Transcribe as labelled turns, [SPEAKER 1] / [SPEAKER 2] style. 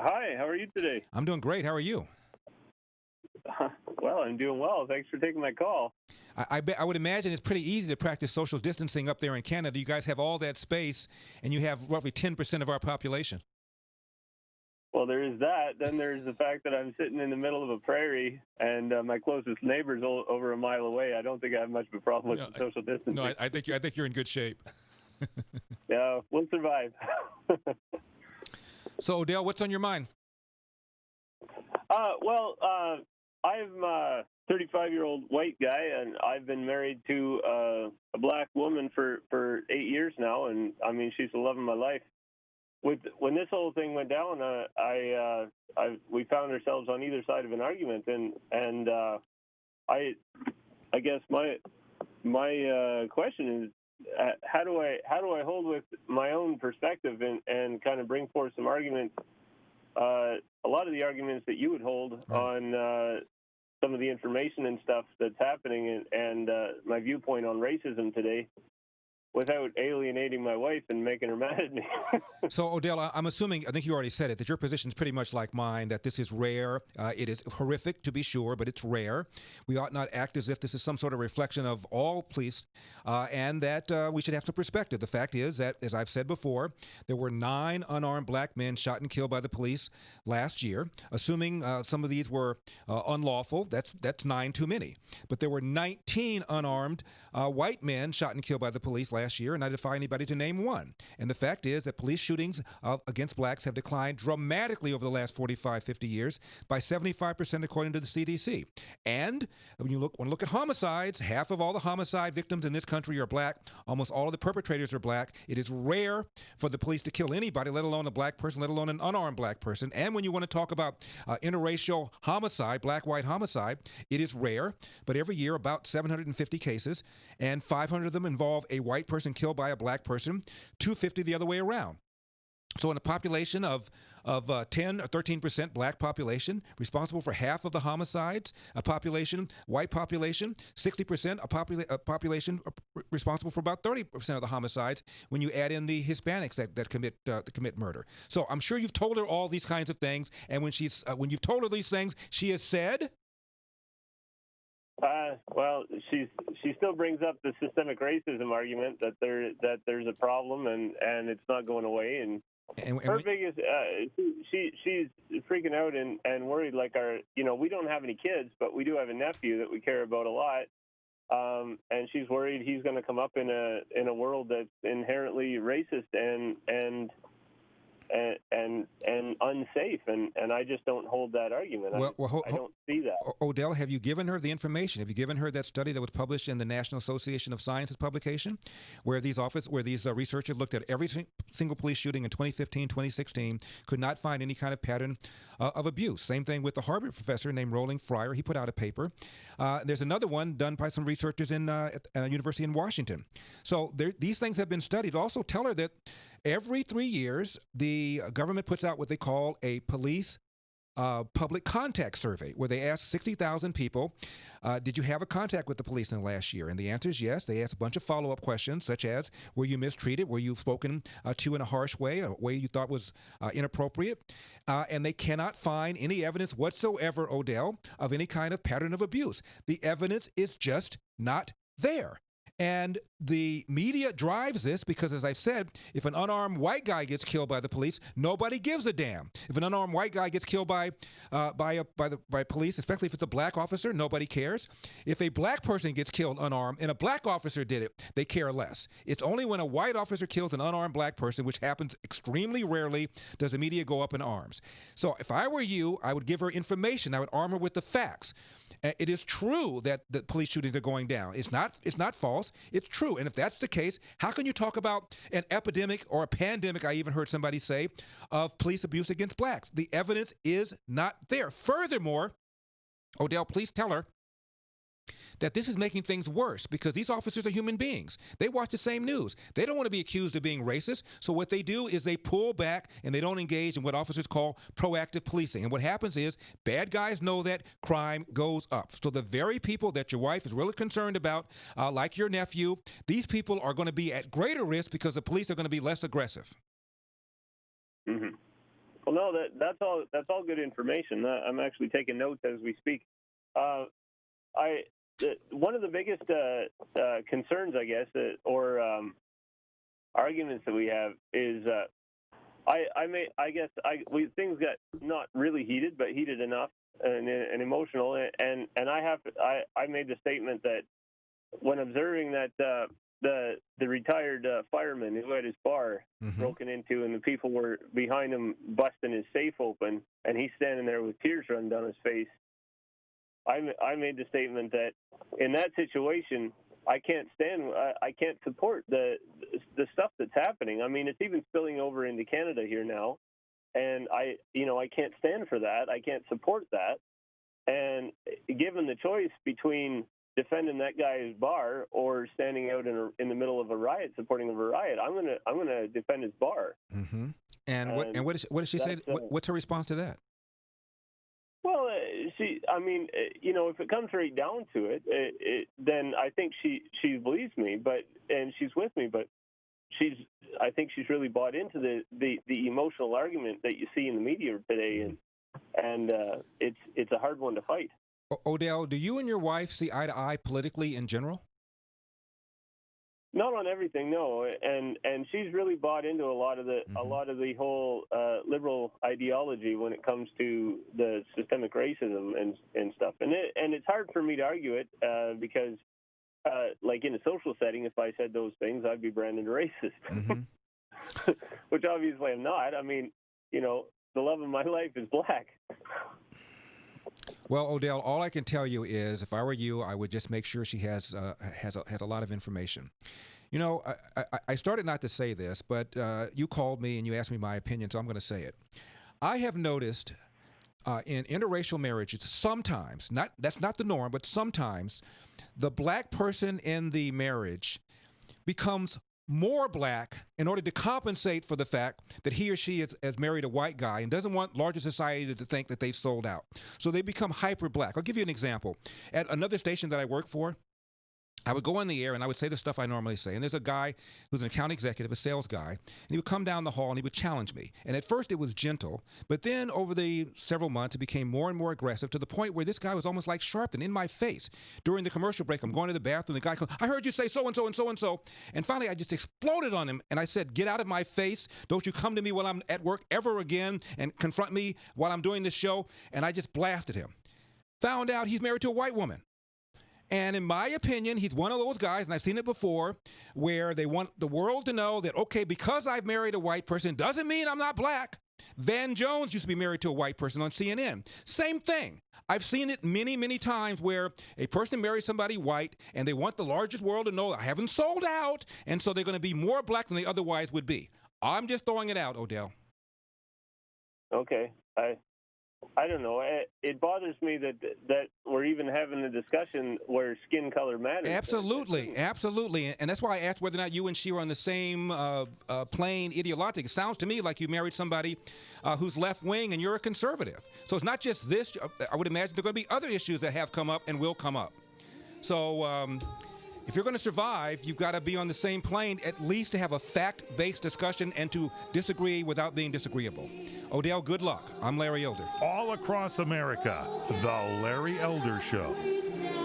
[SPEAKER 1] Hi, how are you today?
[SPEAKER 2] I'm doing great. How are you?
[SPEAKER 1] Well, I'm doing well. Thanks for taking my call.
[SPEAKER 2] I would imagine it's pretty easy to practice social distancing up there in Canada. You guys have all that space, and you have roughly 10% of our population.
[SPEAKER 1] Well, there is that. Then there's the fact that I'm sitting in the middle of a prairie, and my closest neighbor's over a mile away. I don't think I have much of a problem with
[SPEAKER 2] No,
[SPEAKER 1] the social
[SPEAKER 2] no,
[SPEAKER 1] distancing.
[SPEAKER 2] I think you're in good shape.
[SPEAKER 1] Yeah, we'll survive.
[SPEAKER 2] So, Odell, what's on your mind?
[SPEAKER 1] I'm a 35-year-old white guy, and I've been married to a black woman for 8 years now, and I mean, she's the love of my life. When this whole thing went down, we found ourselves on either side of an argument, and I guess my question is, how do I hold with my own perspective and kind of bring forth some arguments, a lot of the arguments that you would hold on some of the information and stuff that's happening, and my viewpoint on racism today, without alienating my wife and making her mad at me.
[SPEAKER 2] So, Odell, I'm assuming, I think you already said it, that your position is pretty much like mine, that this is rare. It is horrific, to be sure, but it's rare. We ought not act as if this is some sort of reflection of all police, and that we should have some perspective. The fact is that, as I've said before, there were 9 unarmed black men shot and killed by the police last year. Assuming some of these were unlawful, that's 9 too many. But there were 19 unarmed white men shot and killed by the police last year, and I defy anybody to name one. And the fact is that police shootings against blacks have declined dramatically over the last 45, 50 years by 75% according to the CDC. And when you look at homicides, half of all the homicide victims in this country are black. Almost all of the perpetrators are black. It is rare for the police to kill anybody, let alone a black person, let alone an unarmed black person. And when you want to talk about interracial homicide, black-white homicide, it is rare, but every year about 750 cases, and 500 of them involve a white person killed by a black person, 250 the other way around. So in a population of 10 or 13% black population, responsible for half of the homicides, a population, white population, 60%, a population responsible for about 30% of the homicides when you add in the Hispanics that commit murder. So I'm sure you've told her all these kinds of things, and when you've told her these things, she has said,
[SPEAKER 1] Well, she still brings up the systemic racism argument that there's a problem and it's not going away. And her biggest she's freaking out and worried, like we don't have any kids, but we do have a nephew that we care about a lot. And she's worried he's going to come up in a world that's inherently racist and unsafe, and I just don't hold that argument. I don't see that.
[SPEAKER 2] Odell, have you given her the information? Have you given her that study that was published in the National Association of Sciences publication, where these researchers looked at every single police shooting in 2015, 2016, could not find any kind of pattern of abuse? Same thing with the Harvard professor named Roland Fryer. He put out a paper. There's another one done by some researchers at a university in Washington. So these things have been studied. Also tell her that every 3 years, the government puts out what they call a police public contact survey, where they ask 60,000 people, did you have a contact with the police in the last year? And the answer is yes. They ask a bunch of follow-up questions, such as, were you mistreated? Were you spoken to in a harsh way, a way you thought was inappropriate? And they cannot find any evidence whatsoever, Odell, of any kind of pattern of abuse. The evidence is just not there. And the media drives this because, as I've said, if an unarmed white guy gets killed by the police, nobody gives a damn. If an unarmed white guy gets killed by police, especially if it's a black officer, nobody cares. If a black person gets killed unarmed and a black officer did it, they care less. It's only when a white officer kills an unarmed black person, which happens extremely rarely, does the media go up in arms. So if I were you, I would give her information. I would arm her with the facts. It is true that the police shootings are going down. It's not false. It's true. And if that's the case, how can you talk about an epidemic or a pandemic, I even heard somebody say, of police abuse against blacks? The evidence is not there. Furthermore, Odell, please tell her that this is making things worse because these officers are human beings. They watch the same news. They don't want to be accused of being racist. So what they do is they pull back and they don't engage in what officers call proactive policing. And what happens is bad guys know that crime goes up. So the very people that your wife is really concerned about, like your nephew, these people are going to be at greater risk because the police are going to be less aggressive.
[SPEAKER 1] Mm-hmm. Well, no, that's all good information. I'm actually taking notes as we speak. One of the biggest concerns, I guess, or arguments that we have is things got not really heated, but heated enough and emotional, and I made the statement that when observing that the retired fireman who had his bar broken into and the people were behind him busting his safe open and he's standing there with tears running down his face, I made the statement that in that situation I can't support the stuff that's happening. I mean, it's even spilling over into Canada here now, and I can't stand for that. I can't support that. And given the choice between defending that guy's bar or standing out in the middle of a riot, supporting a riot, I'm gonna defend his bar.
[SPEAKER 2] Mm-hmm. And what does she say? What's her response to that?
[SPEAKER 1] Well, if it comes right down to it, then I think she believes me, and she's with me, but I think she's really bought into the emotional argument that you see in the media today, and it's a hard one to fight.
[SPEAKER 2] Odell, do you and your wife see eye to eye politically in general?
[SPEAKER 1] Not on everything, no, and she's really bought into a lot of the whole liberal ideology when it comes to the systemic racism and stuff, and it's hard for me to argue it because, like in a social setting, if I said those things, I'd be branded a racist, which obviously I'm not. I mean, the love of my life is black.
[SPEAKER 2] Well, Odell, all I can tell you is, if I were you, I would just make sure she has a lot of information. I started not to say this, but you called me and you asked me my opinion, so I'm going to say it. I have noticed in interracial marriages, sometimes, that's not the norm, but sometimes the black person in the marriage becomes more black in order to compensate for the fact that he or she has married a white guy and doesn't want larger society to think that they've sold out. So they become hyper black. I'll give you an example. At another station that I work for, I would go on the air and I would say the stuff I normally say. And there's a guy who's an account executive, a sales guy, and he would come down the hall and he would challenge me. And at first it was gentle, but then over the several months it became more and more aggressive to the point where this guy was almost like Sharpton in my face. During the commercial break, I'm going to the bathroom, the guy goes, "I heard you say so-and-so and so-and-so." And finally I just exploded on him and I said, "Get out of my face. Don't you come to me while I'm at work ever again and confront me while I'm doing this show." And I just blasted him. Found out he's married to a white woman. And in my opinion, he's one of those guys, and I've seen it before, where they want the world to know that, okay, because I've married a white person doesn't mean I'm not black. Van Jones used to be married to a white person on CNN. Same thing. I've seen it many, many times where a person marries somebody white, and they want the largest world to know I haven't sold out, and so they're going to be more black than they otherwise would be. I'm just throwing it out, Odell.
[SPEAKER 1] Okay. I don't know. It bothers me that we're even having a discussion where skin color matters.
[SPEAKER 2] Absolutely, absolutely. And that's why I asked whether or not you and she are on the same plane ideologic. It sounds to me like you married somebody who's left-wing and you're a conservative. So it's not just this. I would imagine there are going to be other issues that have come up and will come up. So if you're going to survive, you've got to be on the same plane, at least to have a fact-based discussion and to disagree without being disagreeable. Odell, good luck. I'm Larry Elder.
[SPEAKER 3] All across America, The Larry Elder Show.